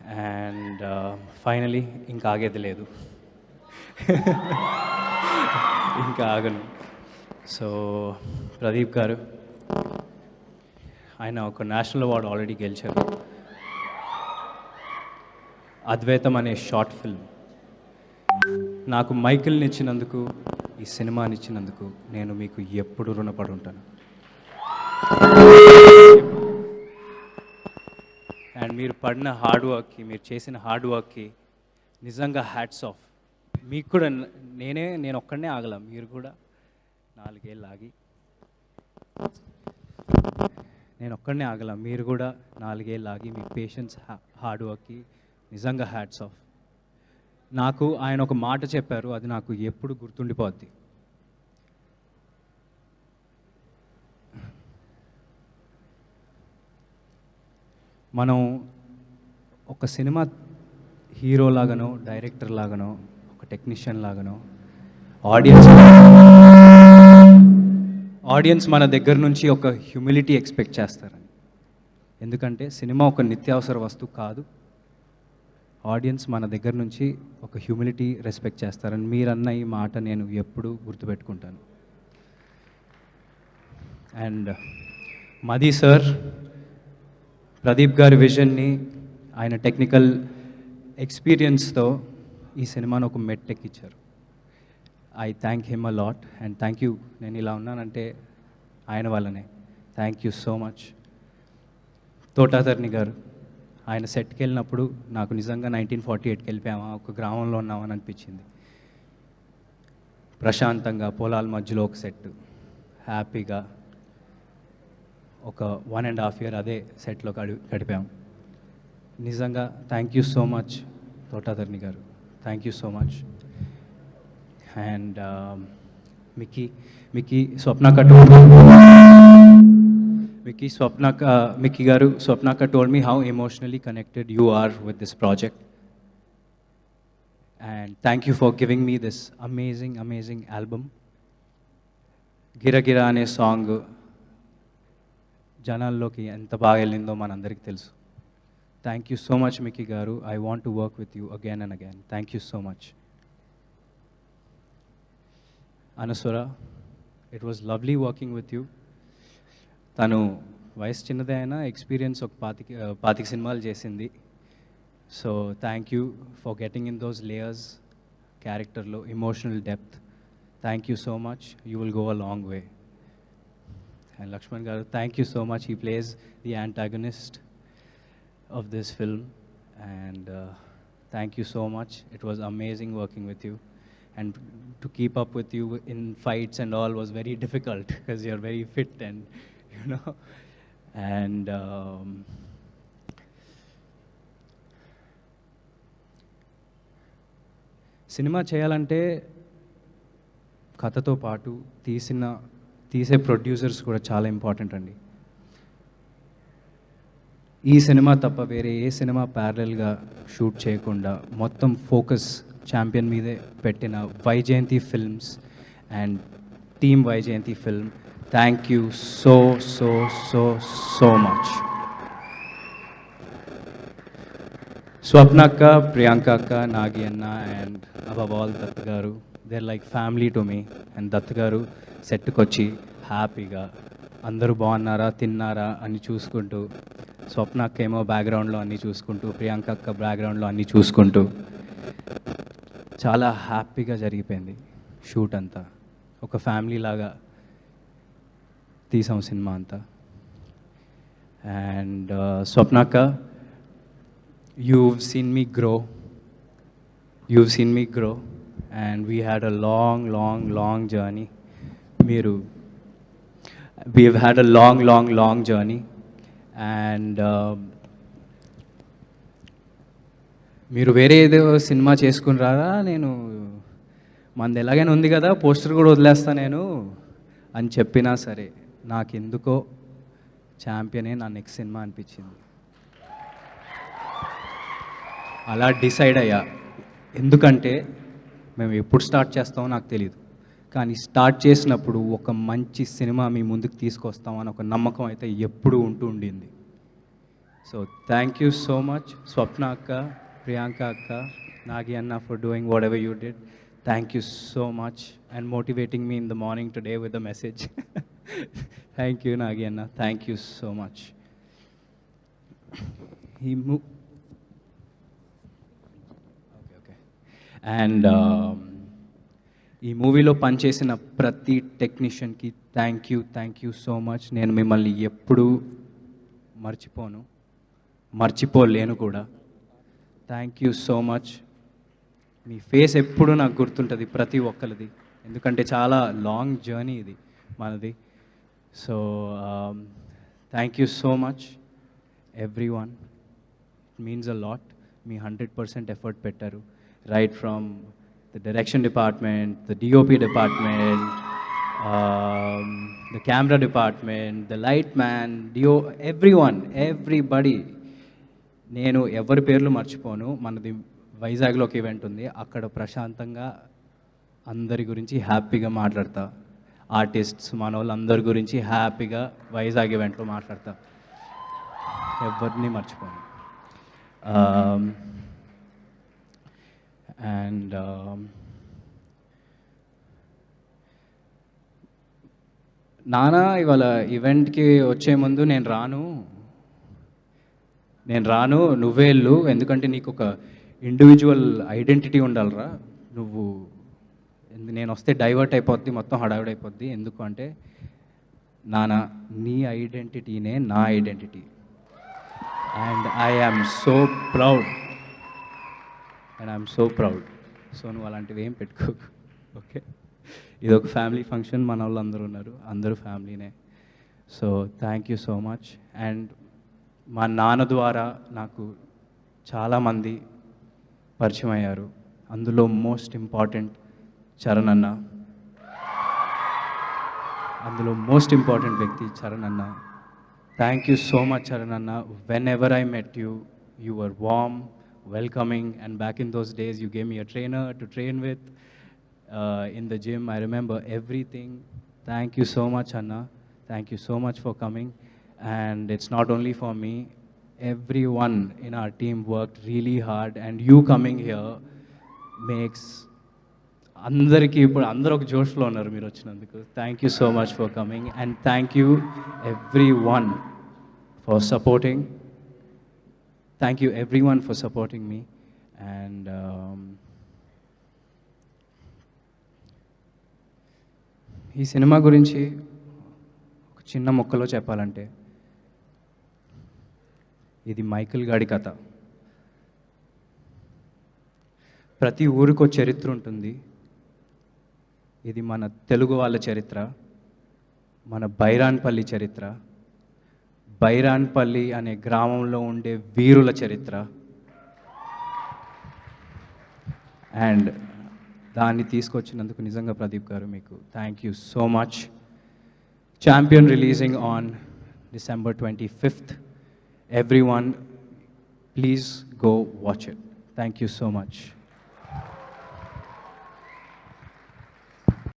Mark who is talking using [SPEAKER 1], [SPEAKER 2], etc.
[SPEAKER 1] And finally ఇంకా ఆగేది లేదు. ఇంకా ఆగను. సో ప్రదీప్ గారు, ఆయన ఒక నేషనల్ అవార్డు ఆల్రెడీ గెలిచారు. అద్వైతం అనే షార్ట్ ఫిల్మ్ నాకు మైకిల్ని ఇచ్చినందుకు, ఈ సినిమాని ఇచ్చినందుకు నేను మీకు ఎప్పుడు రుణపడి ఉంటాను. అండ్ మీరు పడిన హార్డ్ వర్క్కి, మీరు చేసిన హార్డ్ వర్క్కి నిజంగా హ్యాట్స్ ఆఫ్. మీకు కూడా నేను ఒక్కడనే ఆగల, మీరు కూడా 4 ఏళ్ళు ఆగి, నేను ఒక్కడనే ఆగల, మీరు కూడా 4 ఏళ్ళు ఆగి మీ పేషెన్స్, హార్డ్ వర్క్కి నిజంగా హ్యాట్స్ ఆఫ్. నాకు ఆయన ఒక మాట చెప్పారు, అది నాకు ఎప్పుడు గుర్తుండిపోద్ది. మనం ఒక సినిమా హీరో లాగానో, డైరెక్టర్ లాగానో, ఒక టెక్నీషియన్ లాగానో ఆడియన్స్ మన దగ్గర నుంచి ఒక హ్యూమిలిటీ ఎక్స్పెక్ట్ చేస్తారని. ఎందుకంటే సినిమా ఒక నిత్యావసర వస్తువు కాదు. ఆడియన్స్ మన దగ్గర నుంచి ఒక హ్యూమిలిటీ రెస్పెక్ట్ చేస్తారని మీరన్న ఈ మాట నేను ఎప్పుడూ గుర్తుపెట్టుకుంటాను. అండ్ మది సార్, ప్రదీప్ గారి విజన్ని, ఆయన టెక్నికల్ ఎక్స్పీరియన్స్తో ఈ సినిమాను ఒక మెట్టెక్కిచ్చారు. I thank him a lot and thank you. నేను ఇలా ఉన్నానంటే ఆయన వల్లనే. Thank you so much. తోటాధర్ని గారు, ఆయన సెట్కి వెళ్ళినప్పుడు నాకు నిజంగా 1948కి వెళ్ళిపోయామా, ఒక గ్రామంలో ఉన్నామని అనిపించింది. ప్రశాంతంగా పొలాల మధ్యలో ఒక సెట్, హ్యాపీగా ఒక 1.5 year అదే సెట్లో గడిపాం. నిజంగా థ్యాంక్ యూ సో మచ్ తోటాధర్ని గారు, thank you so much. And Mickey గారు, Swapnaka told me how emotionally connected you are with this project. And thank you for giving me this amazing album. Gira Gira అనే song జనాల్లోకి ఎంత బాగా వెళ్ళిందో మనందరికీ తెలుసు. Thank you so much Mickey గారు. I want to work with you again and again. Thank you so much. Anaswara, it was lovely working with you. తను వయసు చిన్నదే అయినా ఎక్స్పీరియన్స్ ఒక 25 సినిమాలు చేసింది. So thank you for getting in those layers, క్యారెక్టర్లో emotional depth. Thank you so much. You will go a long way. And Lakshman garu, thank you so much. He plays the antagonist of this film. And thank you so much. It was amazing working with you. And to keep up with you in fights and all was very difficult because you're very fit and, you know. And cinema చేయాలంటే కథతో పాటు తీసే producers కూడా చాలా important అండి. ఈ cinema తప్ప వేరే ఏ సినిమా ప్యారలల్గా షూట్ చేయకుండా మొత్తం ఫోకస్ ఛాంపియన్ మీదే పెట్టిన Vyjayanthi Films and team Vyjayanthi Film, thank you so so so so much. Swapna అక్క, ప్రియాంక అక్క, నాగి అన్న అండ్ అబవ్ ఆల్ దత్ గారు, they're like family to me. And Dutt గారు సెట్కి వచ్చి హ్యాపీగా అందరూ బాగున్నారా, తిన్నారా అని చూసుకుంటూ, స్వప్న అక్క ఏమో బ్యాక్గ్రౌండ్లో అన్నీ చూసుకుంటూ, ప్రియాంక అక్క బ్యాక్గ్రౌండ్లో అన్నీ చూసుకుంటూ చాలా హ్యాపీగా జరిగిపోయింది షూట్ అంతా. ఒక ఫ్యామిలీ లాగా తీసాం సినిమా అంతా. అండ్ స్వప్న అక్క, you've seen me grow and we had a long journey. We've had a long journey and మీరు వేరే ఏదో సినిమా చేసుకుని రారా, నేను మనది ఎలాగైనా ఉంది కదా, పోస్టర్ కూడా వదిలేస్తా నేను అని చెప్పినా సరే నాకెందుకో ఛాంపియనే నా నెక్స్ట్ సినిమా అనిపించింది. అలా డిసైడ్ అయ్యా. ఎందుకంటే మేము ఎప్పుడు స్టార్ట్ చేస్తామో నాకు తెలియదు, కానీ స్టార్ట్ చేసినప్పుడు ఒక మంచి సినిమా మీ ముందుకు తీసుకొస్తామని ఒక నమ్మకం అయితే ఎప్పుడూ ఉండింది. So thank you so much Swapna అక్క, ప్రియాంక అక్క, Nagi Anna for doing whatever you did. Thank you so much and motivating me in the morning today with a message. Thank you, Nagi Anna. Thank you so much. He moved. Okay. And ఈ మూవీలో పనిచేసిన ప్రతి టెక్నీషియన్కి thank you so much. నేను మిమ్మల్ని ఎప్పుడూ మర్చిపోలేను కూడా. Thank you so much. Me face ఎప్పుడు నాకు గుర్తుంటుంది ప్రతి ఒక్కరిది, ఎందుకంటే చాలా లాంగ్ జర్నీ ఇది మనది. So thank you so much everyone. It means a lot. మీ 100% ఎఫర్ట్ పెట్టారు, right from the direction department, the DOP department, the camera department, the light man, everybody. నేను ఎవరి పేర్లు మర్చిపోను. మనది వైజాగ్లో ఒక ఈవెంట్ ఉంది, అక్కడ ప్రశాంతంగా అందరి గురించి హ్యాపీగా మాట్లాడతా. ఆర్టిస్ట్స్ మన వాళ్ళు అందరి గురించి హ్యాపీగా వైజాగ్ ఈవెంట్లో మాట్లాడతా. ఎవరిని మర్చిపోను. అండ్ నానా ఇవాళ ఈవెంట్కి వచ్చే ముందు నేను రాను నువ్వే వెళ్ళు, ఎందుకంటే నీకు ఒక ఇండివిజువల్ ఐడెంటిటీ ఉండాలిరా. నేను వస్తే డైవర్ట్ అయిపోద్ది, మొత్తం హడావిడి అయిపోద్ది. ఎందుకు అంటే నానా నీ ఐడెంటిటీనే నా identity. And I am so proud. So నువ్వు అలాంటివి ఏం పెట్టుకోకు, ఓకే? ఇది ఒక ఫ్యామిలీ ఫంక్షన్, మన వాళ్ళు అందరూ ఉన్నారు, అందరూ ఫ్యామిలీనే. So thank you so much. And మా నాన్న ద్వారా నాకు చాలామంది పరిచయం అయ్యారు, అందులో మోస్ట్ ఇంపార్టెంట్ చరణ్ అన్న. వ్యక్తి చరణ్ అన్న. Thank you so much Charan అన్న. Whenever I met you were warm, welcoming, and back in those days you gave me a trainer to train with in the gym. I remember everything. Thank you so much Anna. Thank you so much for coming. And it's not only for me, everyone in our team worked really hard, and you coming here makes అందరికీ ఇప్పుడు అందరూ ఒక జోష్లో ఉన్నారు మీరు వచ్చినందుకు. Thank you so much for coming, and thank you every one for supporting. Thank you everyone for supporting me. And ఈ cinema గురించి ఒక చిన్న ముక్కలో చెప్పాలంటే, ఇది మైకేల్ గాడి కథ. ప్రతి ఊరికో చరిత్ర ఉంటుంది. ఇది మన తెలుగు వాళ్ళ చరిత్ర, మన బైరాన్పల్లి చరిత్ర, బైరాన్పల్లి అనే గ్రామంలో ఉండే వీరుల చరిత్ర. అండ్ దాన్ని తీసుకొచ్చినందుకు నిజంగా ప్రదీప్ గారు మీకు thank you so much. Champion releasing on December 25th. Everyone, please go watch it. Thank you so much.